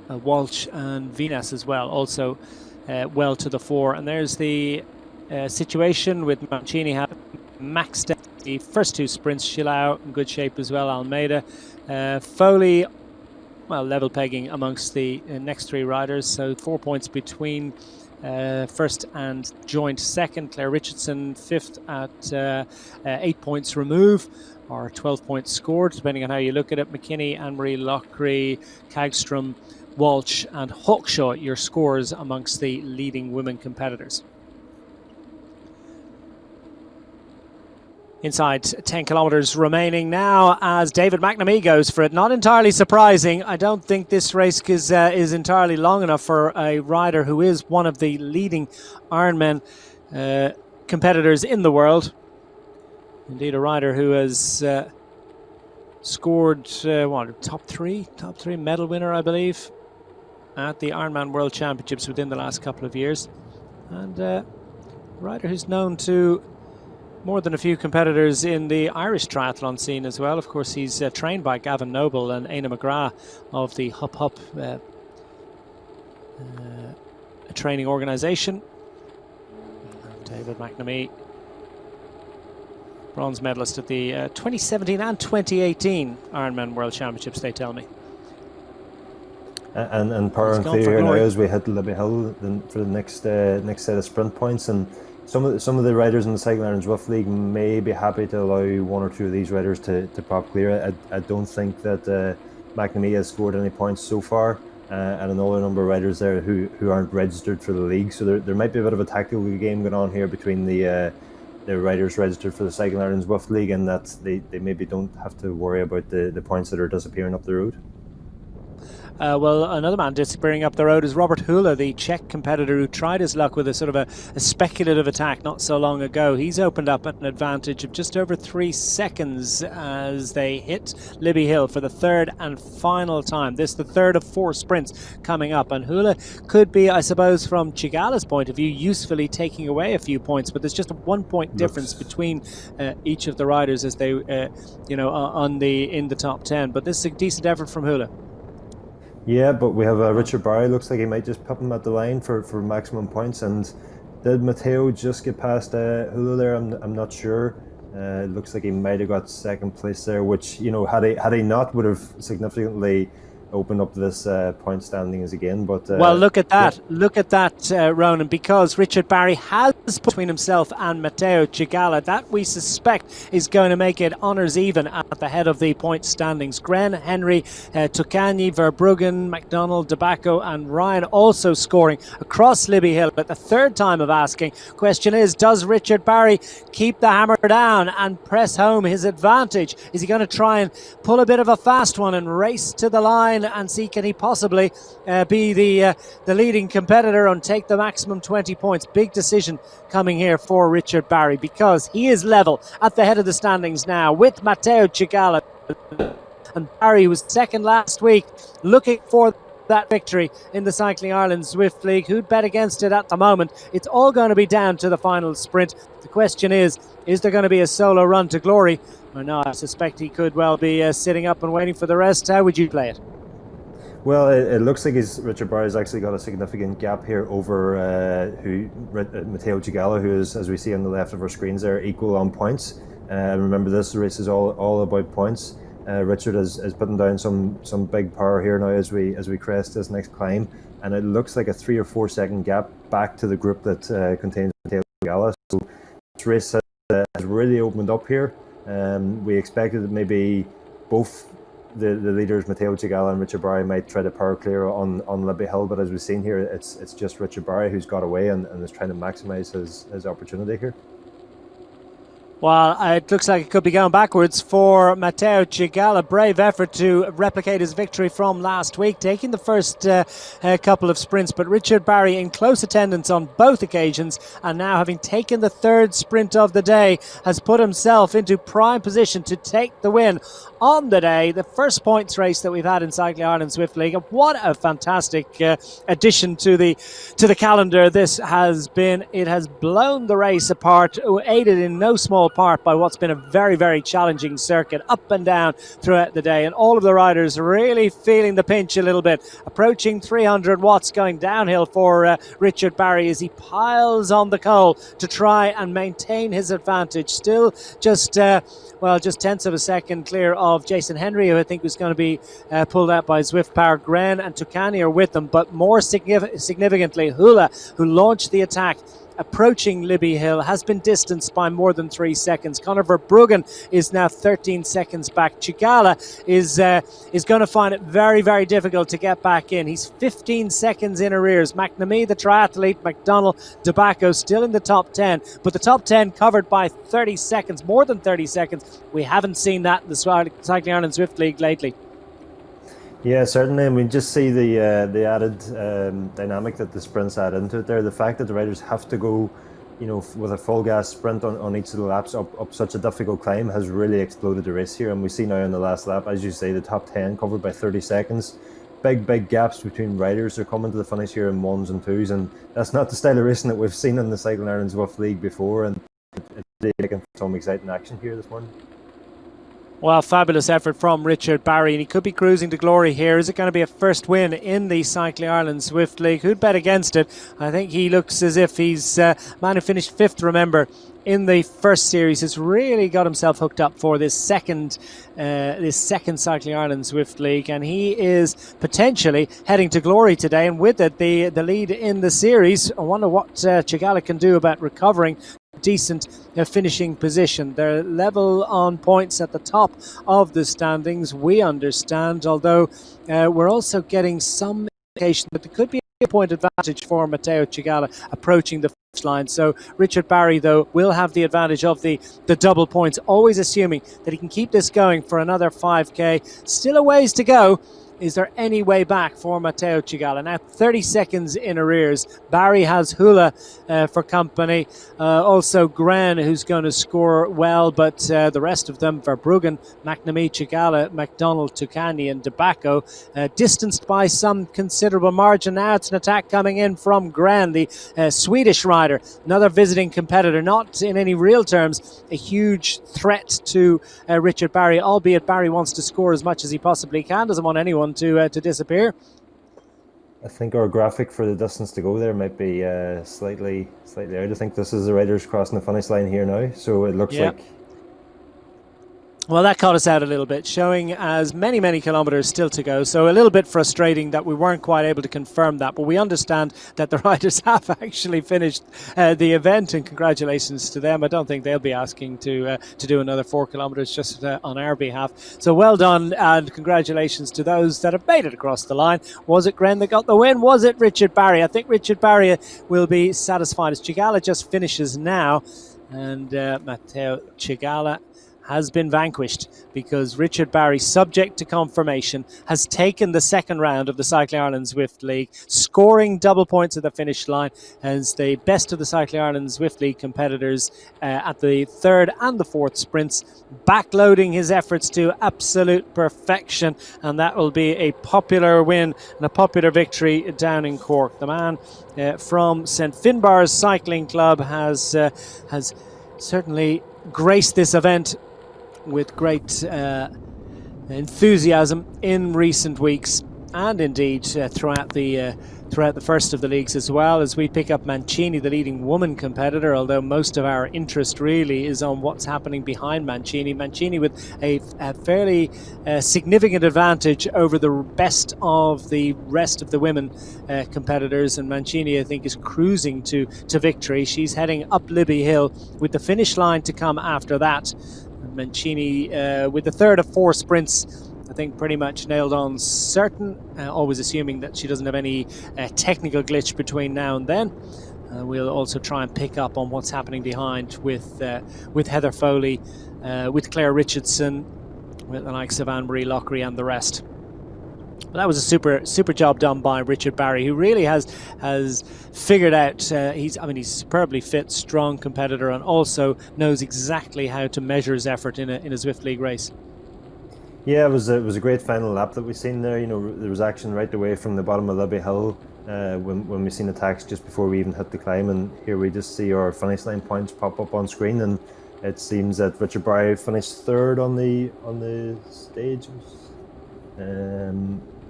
Walsh and Venus as well, also well to the fore. And there's the situation with Mancini having maxed out the first 2 sprints. Shilao in good shape as well, Almeida. Foley, well, level pegging amongst the next 3 riders, so 4 points between first and joint second. Claire Richardson 5th at 8 points remove, or 12 points scored, depending on how you look at it. McKinney, Anne-Marie Lockery, Kagstrom, Walsh and Hawkshaw, your scores amongst the leading women competitors. Inside 10 kilometres remaining now as David McNamee goes for it. Not entirely surprising. I don't think this race is entirely long enough for a rider who is one of the leading Ironman competitors in the world. Indeed, a rider who has scored top three medal winner, I believe, at the Ironman World Championships within the last couple of years, and a rider who's known to more than a few competitors in the Irish triathlon scene as well. Of course, he's trained by Gavin Noble and Aina McGrath of the Hup Hup training organisation. David McNamee, bronze medalist at the 2017 and 2018 Ironman World Championships, they tell me. And power and clear now as we hit Libby Hill for the next set of sprint points, and some of the riders in the Cycling Ireland Zwift League may be happy to allow 1 or 2 of these riders to pop clear. I don't think that McNamee has scored any points so far, and another number of riders there who aren't registered for the league. So there might be a bit of a tactical game going on here between the riders registered for the Cycling Ireland Zwift League, and that they maybe don't have to worry about the points that are disappearing up the road. Well, another man disappearing up the road is Robert Hula, the Czech competitor who tried his luck with a sort of a speculative attack not so long ago. He's opened up an advantage of just over 3 seconds as they hit Libby Hill for the third and final time. This the third of 4 sprints coming up, and Hula could be, I suppose, from Chigala's point of view, usefully taking away a few points, but there's just a 1 point difference between each of the riders as they, in the top 10. But this is a decent effort from Hula. Yeah, but we have Richard Barry. Looks like he might just pop him at the line for maximum points. And did Matteo just get past Hula there? I'm not sure. It looks like he might have got second place there, which, you know, had he not, would have significantly opened up this point standings again. But well, look at that. Yeah. Look at that, Ronan, because Richard Barry has put between himself and Matteo Chigala. That we suspect is going to make it honours even at the head of the point standings. Gren, Henry, Tucani, Verbruggen, McDonald, Debaco and Ryan also scoring across Libby Hill at the third time of asking. Question is, does Richard Barry keep the hammer down and press home his advantage? Is he going to try and pull a bit of a fast one and race to the line and see can he possibly be the leading competitor and take the maximum 20 points? Big decision coming here for Richard Barry, because he is level at the head of the standings now with Matteo Chigala, and Barry was second last week, looking for that victory in the Cycling Ireland Zwift League. Who'd bet against it at the moment? It's all going to be down to the final sprint. The question is there going to be a solo run to glory or not? I suspect he could well be sitting up and waiting for the rest. How would you play it? Well, it looks like Richard Barry's actually got a significant gap here over Matteo Chigala, who is, as we see on the left of our screens there, equal on points. Remember, this race is all about points. Richard is putting down some big power here now as we crest this next climb, and it looks like a 3 or 4 second gap back to the group that contains Matteo Chigala. So this race has really opened up here. We expected that maybe both the leaders, Matteo Chigala and Richard Barry, might try to power clear on Libby Hill, but as we've seen here, it's just Richard Barry who's got away and is trying to maximise his opportunity here. Well, it looks like it could be going backwards for Matteo Chigala. Brave effort to replicate his victory from last week, taking the first couple of sprints. But Richard Barry in close attendance on both occasions, and now having taken the third sprint of the day, has put himself into prime position to take the win on the day. The first points race that we've had in Cycling Ireland Zwift League. What a fantastic addition to the calendar this has been. It has blown the race apart, aided in no small part by what's been a very, very challenging circuit up and down throughout the day, and all of the riders really feeling the pinch a little bit. Approaching 300 watts going downhill for Richard Barry as he piles on the coal to try and maintain his advantage. Still just tenths of a second clear of Jason Henry, who I think was going to be pulled out by Zwift Power. Gren and Tucani are with them, but more significantly, Hula, who launched the attack approaching Libby Hill, has been distanced by more than 3 seconds. Conor Verbruggen is now 13 seconds back. Chigala is going to find it very, very difficult to get back in. He's 15 seconds in arrears. McNamee, the triathlete, McDonald, Debaco still in the top 10, but the top 10 covered by 30 seconds, more than 30 seconds. We haven't seen that in the Cycling Ireland Zwift League lately. Yeah, certainly, and we just see the added dynamic that the sprints add into it there. The fact that the riders have to go, with a full gas sprint on each of the laps up such a difficult climb has really exploded the race here. And we see now in the last lap, as you say, the top 10 covered by 30 seconds. Big gaps between riders. They're coming to the finish here in 1s and 2s, and that's not the style of racing that we've seen in the Cycling Ireland Zwift League before. And it's really making some exciting action here this morning. Well, fabulous effort from Richard Barry, and he could be cruising to glory here. Is it going to be a first win in the Cycling Ireland Zwift League? Who'd bet against it? I think he looks as if he's man who finished 5th, remember, in the first series, has really got himself hooked up for this second Cycling Ireland Zwift League, and he is potentially heading to glory today, and with it the lead in the series. I wonder what Chigala can do about recovering decent finishing position. They're level on points at the top of the standings, we understand, although we're also getting some indication that there could be a point advantage for Matteo Chigala approaching the finish line. So Richard Barry, though, will have the advantage of the double points, always assuming that he can keep this going for another 5k. Still a ways to go, Is there any way back for Matteo Cigala? Now 30 seconds in arrears. Barry has Hula for company. Also Gren, who's going to score well, but the rest of them, Verbruggen, McNamee, Cigala, McDonald, Tucani and Debaco, distanced by some considerable margin. Now it's an attack coming in from Gren, the Swedish rider, another visiting competitor, not in any real terms a huge threat to Richard Barry, albeit Barry wants to score as much as he possibly can, doesn't want anyone to disappear. I think our graphic for the distance to go there might be slightly out. I think this is the riders crossing the finish line here now, so it looks like... Well, that caught us out a little bit, showing as many kilometres still to go. So a little bit frustrating that we weren't quite able to confirm that. But we understand that the riders have actually finished the event, and congratulations to them. I don't think they'll be asking to do another 4 kilometres just on our behalf. So well done, and congratulations to those that have made it across the line. Was it Gren that got the win? Was it Richard Barry? I think Richard Barry will be satisfied as Cigala just finishes now. And Matteo Cigala has been vanquished because Richard Barry, subject to confirmation, has taken the second round of the Cycling Ireland Zwift League, scoring double points at the finish line as the best of the Cycling Ireland Zwift League competitors at the third and the fourth sprints, backloading his efforts to absolute perfection, and that will be a popular win and a popular victory down in Cork. The man from St Finbarr's Cycling Club has certainly graced this event with great enthusiasm in recent weeks, and indeed throughout the first of the leagues as well, as we pick up Mancini, the leading woman competitor, although most of our interest really is on what's happening behind Mancini. Mancini with a fairly significant advantage over the best of the rest of the women competitors, and Mancini, I think, is cruising to victory. She's heading up Libby Hill with the finish line to come after that. Mancini with the third of 4 sprints, I think pretty much nailed on certain, always assuming that she doesn't have any technical glitch between now and then. We'll also try and pick up on what's happening behind with Heather Foley, with Claire Richardson, with the likes of Anne-Marie Lockery and the rest. But that was a super job done by Richard Barry, who really has figured out, he's a superbly fit, strong competitor, and also knows exactly how to measure his effort in a Zwift League race. Yeah, it was a great final lap that we've seen there. You know, there was action right away from the bottom of Libby Hill when we seen attacks just before we even hit the climb, and here we just see our finish line points pop up on screen, and it seems that Richard Barry finished third on the stage.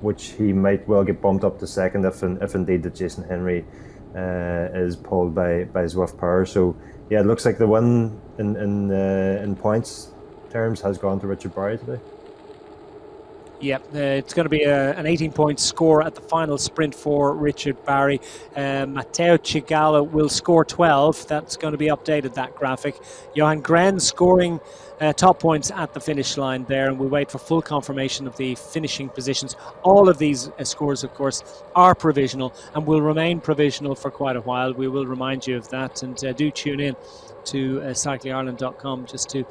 Which he might well get bumped up to second if indeed that Jason Henry is pulled by Zwift Power. So yeah, it looks like the win in points terms has gone to Richard Barry today. Yep, it's going to be an 18-point score at the final sprint for Richard Barry. Matteo Cigala will score 12. That's going to be updated, that graphic. Johan Gren scoring top points at the finish line there, and we'll wait for full confirmation of the finishing positions. All of these scores, of course, are provisional and will remain provisional for quite a while. We will remind you of that, and do tune in to cyclingireland.com just to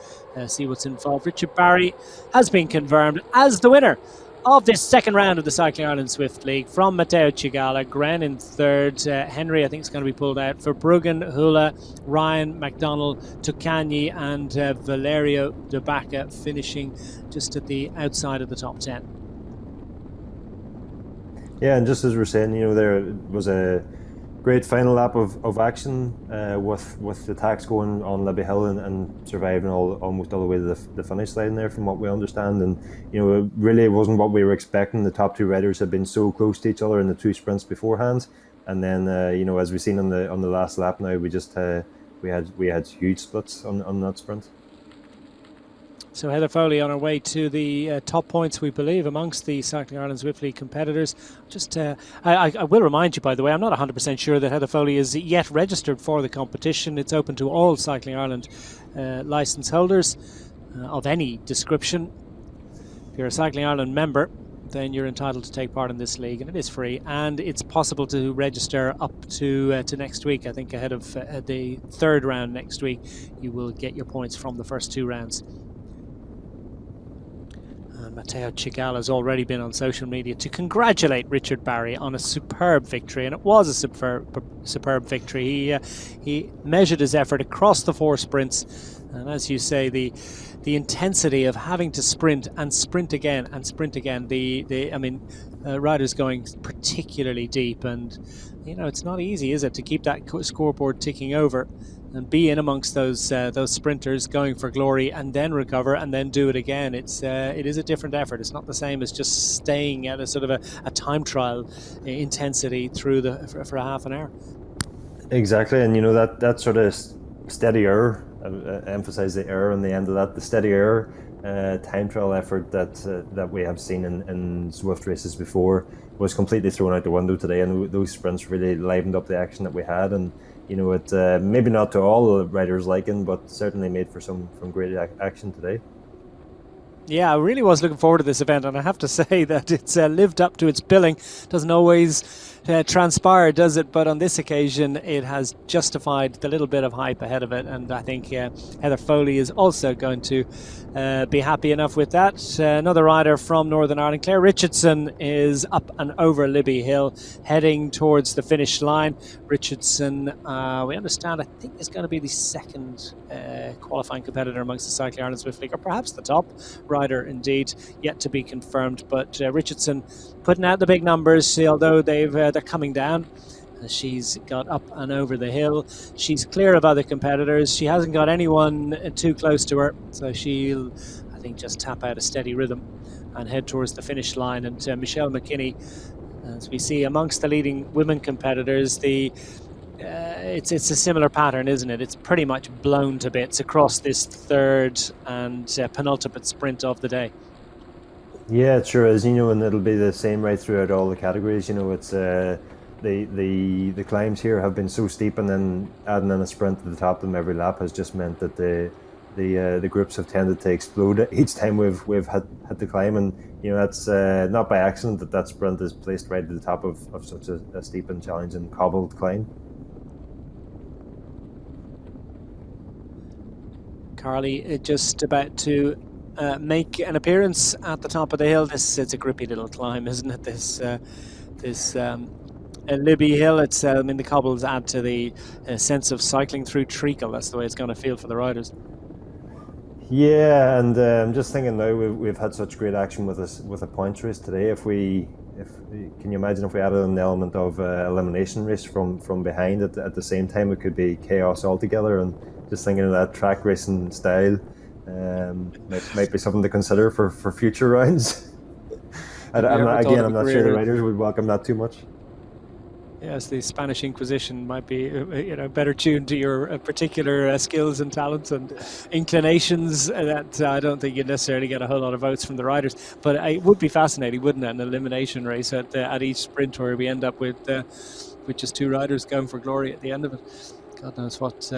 see what's involved. Richard Barry has been confirmed as the winner of this second round of the Cycling Ireland Zwift League, from Matteo Cigala. Gren in third. Henry, I think, is going to be pulled out. For Verbruggen, Hula, Ryan, McDonald, Tucani and Valerio Debaca finishing just at the outside of the top 10. Yeah, and just as we're saying, you know, there was a great final lap of action with the attacks going on Libby Hill and surviving almost all the way to the finish line there, from what we understand. And you know, it really wasn't what we were expecting. The top 2 riders had been so close to each other in the 2 sprints beforehand, and then you know, as we've seen on the last lap now, we just we had huge splits on that sprint. So Heather Foley on her way to the top points, we believe, amongst the Cycling Ireland Zwift League competitors. Just, I will remind you, by the way, I'm not 100% sure that Heather Foley is yet registered for the competition. It's open to all Cycling Ireland licence holders of any description. If you're a Cycling Ireland member, then you're entitled to take part in this league, and it is free, and it's possible to register up to next week. I think ahead of the third round next week, you will get your points from the first 2 rounds. And Matteo Cigala has already been on social media to congratulate Richard Barry on a superb victory, and it was a superb victory. He measured his effort across the 4 sprints, and as you say, the intensity of having to sprint and sprint again and sprint again. Riders going particularly deep, and it's not easy, is it, to keep that scoreboard ticking over and be in amongst those sprinters going for glory and then recover and then do it again. It is a different effort. It's not the same as just staying at a sort of a time trial intensity through for a half an hour. Exactly, and that sort of steady error, emphasize the error on the end of that, the steady error time trial effort that we have seen in Zwift races before was completely thrown out the window today, and those sprints really livened up the action that we had. And it maybe not to all the riders' liking, but certainly made for some great action today. Yeah, I really was looking forward to this event, and I have to say that it's lived up to its billing. Doesn't always transpire, does it? But on this occasion, it has justified the little bit of hype ahead of it, and I think Heather Foley is also going to be happy enough with that. Another rider from Northern Ireland, Claire Richardson, is up and over Libby Hill, heading towards the finish line. Richardson, we understand, I think is going to be the second qualifying competitor amongst the Cycling Ireland Zwift League, or perhaps the top rider indeed, yet to be confirmed. But Richardson putting out the big numbers, although they're coming down. She's got up and over the hill. She's clear of other competitors. She hasn't got anyone too close to her, so she'll, I think, just tap out a steady rhythm and head towards the finish line. And Michelle McKinney, as we see amongst the leading women competitors, it's a similar pattern, isn't it? It's pretty much blown to bits across this third and penultimate sprint of the day. Yeah, it sure is, and it'll be the same right throughout all the categories. It's the climbs here have been so steep, and then adding in a sprint to the top of them every lap has just meant that the groups have tended to explode each time we've had to climb, and that's not by accident that sprint is placed right at the top of such a steep and challenging cobbled climb. Carly just about to make an appearance at the top of the hill. It's a grippy little climb, isn't it? This Libby Hill. It's the cobbles add to the sense of cycling through treacle. That's the way it's going to feel for the riders. Yeah, and I'm just thinking now we've had such great action with a points race today. Can you imagine if we added an element of elimination race from behind at the same time? It could be chaos altogether. And just thinking of that track racing style might be something to consider for future rounds. I'm not sure the riders would welcome that too much. Yes, the Spanish Inquisition might be better tuned to your particular skills and talents and inclinations. That I don't think you'd necessarily get a whole lot of votes from the riders, but it would be fascinating, wouldn't it? An elimination race at each sprint where we end up with just 2 riders going for glory at the end of it. God knows what.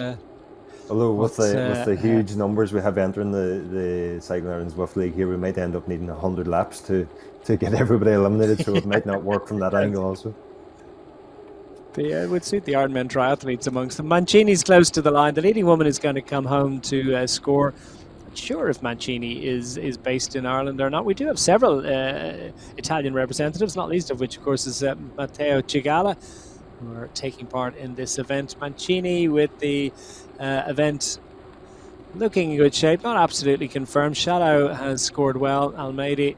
Although with the huge numbers we have entering the Cycling Ireland Zwift League here, we might end up needing 100 laps to get everybody eliminated, so it might not work from that angle also. But yeah, it would suit the Ironman triathletes amongst them. Mancini's close to the line. The leading woman is going to come home to score. Not sure if Mancini is based in Ireland or not. We do have several Italian representatives, not least of which, of course, is Matteo Cigala, who are taking part in this event. Mancini with the event looking in good shape, not absolutely confirmed. Shallow has scored well. Almeida,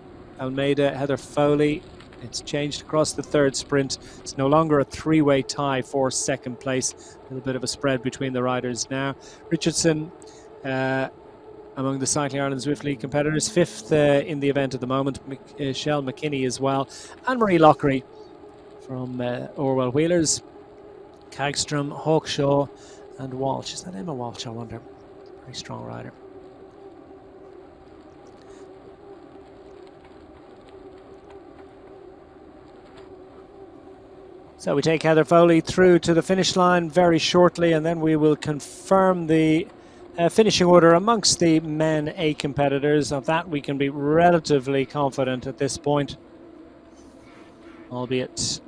Heather Foley. It's changed across the third sprint. It's no longer a 3-way tie for second place. A little bit of a spread between the riders now. Richardson among the Cycling Ireland Zwift League competitors, 5th in the event at the moment. Michelle McKinney as well. Anne-Marie Lockery from Orwell Wheelers. Kagstrom, Hawkshaw and Walsh. Is that Emma Walsh, I wonder? Very strong rider. So we take Heather Foley through to the finish line very shortly, and then we will confirm the finishing order amongst the men A competitors. Of that we can be relatively confident at this point, albeit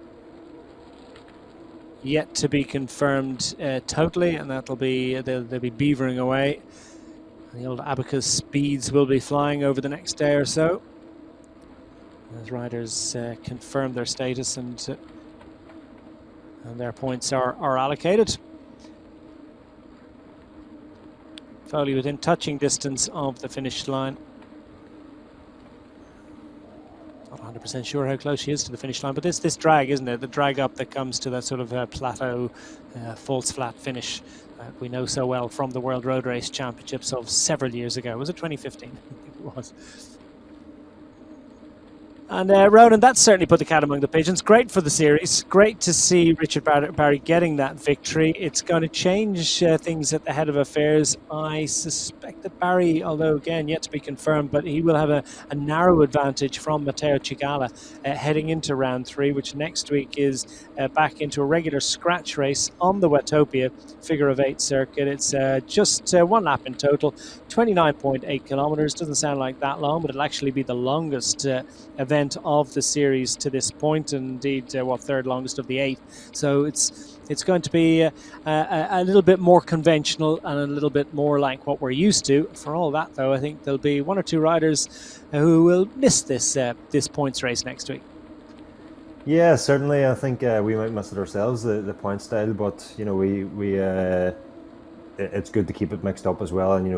yet to be confirmed totally, and that'll be they'll be beavering away. The old abacus speeds will be flying over the next day or so. as riders confirm their status and their points are allocated. Foley within touching distance of the finish line. Not 100% sure how close she is to the finish line, but this drag, isn't it? The drag up that comes to that sort of plateau, false flat finish we know so well from the World Road Race Championships of several years ago. Was it 2015? I think it was. And Ronan, that's certainly put the cat among the pigeons. Great for the series. Great to see Richard Barry getting that victory. It's going to change things at the head of affairs. I suspect that Barry, although again yet to be confirmed, but he will have a narrow advantage from Matteo Cigala heading into round 3, which next week is back into a regular scratch race on the Wetopia figure of 8 circuit. It's just 1 lap in total, 29.8 kilometers. Doesn't sound like that long, but it'll actually be the longest event of the series to this point, and indeed third longest of the 8. So it's going to be a little bit more conventional and a little bit more like what we're used to. For all that though, I think there'll be 1 or 2 riders who will miss this points race next week. Yeah, certainly. I think we might miss it ourselves, the point style, but you know, we it's good to keep it mixed up as well, and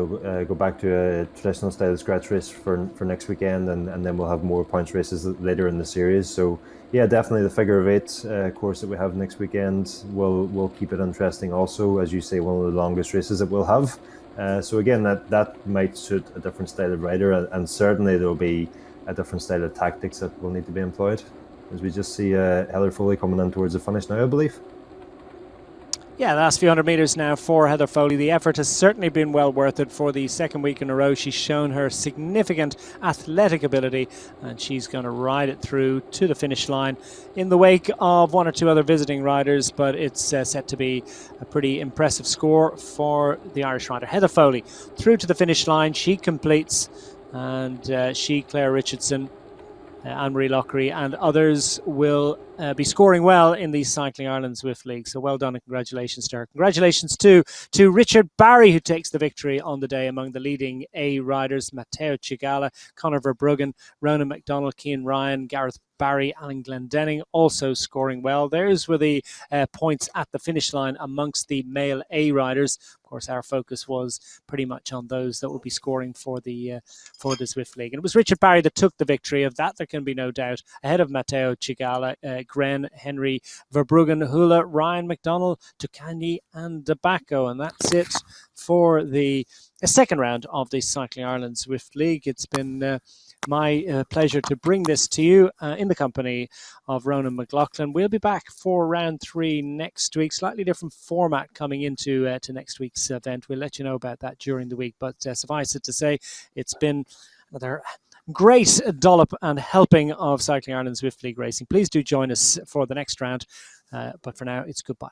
go back to a traditional style scratch race for next weekend, and then we'll have more points races later in the series. So yeah, definitely the figure of 8 course that we have next weekend will keep it interesting. Also, as you say, one of the longest races that we'll have. So again, that might suit a different style of rider, and certainly there will be a different style of tactics that will need to be employed, as we just see Heather Foley coming in towards the finish now, I believe. Yeah, the last few hundred metres now for Heather Foley. The effort has certainly been well worth it. For the second week in a row, she's shown her significant athletic ability, and she's going to ride it through to the finish line in the wake of 1 or 2 other visiting riders, but it's set to be a pretty impressive score for the Irish rider. Heather Foley through to the finish line. She completes, and she, Claire Richardson, Anne-Marie Lockery and others will be scoring well in the Cycling Ireland Zwift League. So well done and congratulations to her. Congratulations to Richard Barry, who takes the victory on the day among the leading A riders. Matteo Cigala, Conor Verbruggen, Ronan McDonald, Cian Ryan, Gareth Barry, Alan Glendenning also scoring well. Those were the points at the finish line amongst the male A riders. Of course, our focus was pretty much on those that will be scoring for the Zwift League. And it was Richard Barry that took the victory. Of that, there can be no doubt. Ahead of Matteo Cigala, Gren, Henry, Verbruggen, Hula, Ryan McDonald, Tucanyi and Debaco. And that's it for the second round of the Cycling Ireland Zwift League. It's been my pleasure to bring this to you in the company of Ronan McLaughlin. We'll be back for round 3 next week. Slightly different format coming into to next week's event. We'll let you know about that during the week. But suffice it to say, it's been another great dollop and helping of Cycling Ireland Zwift League racing. Please do join us for the next round. But for now, it's goodbye.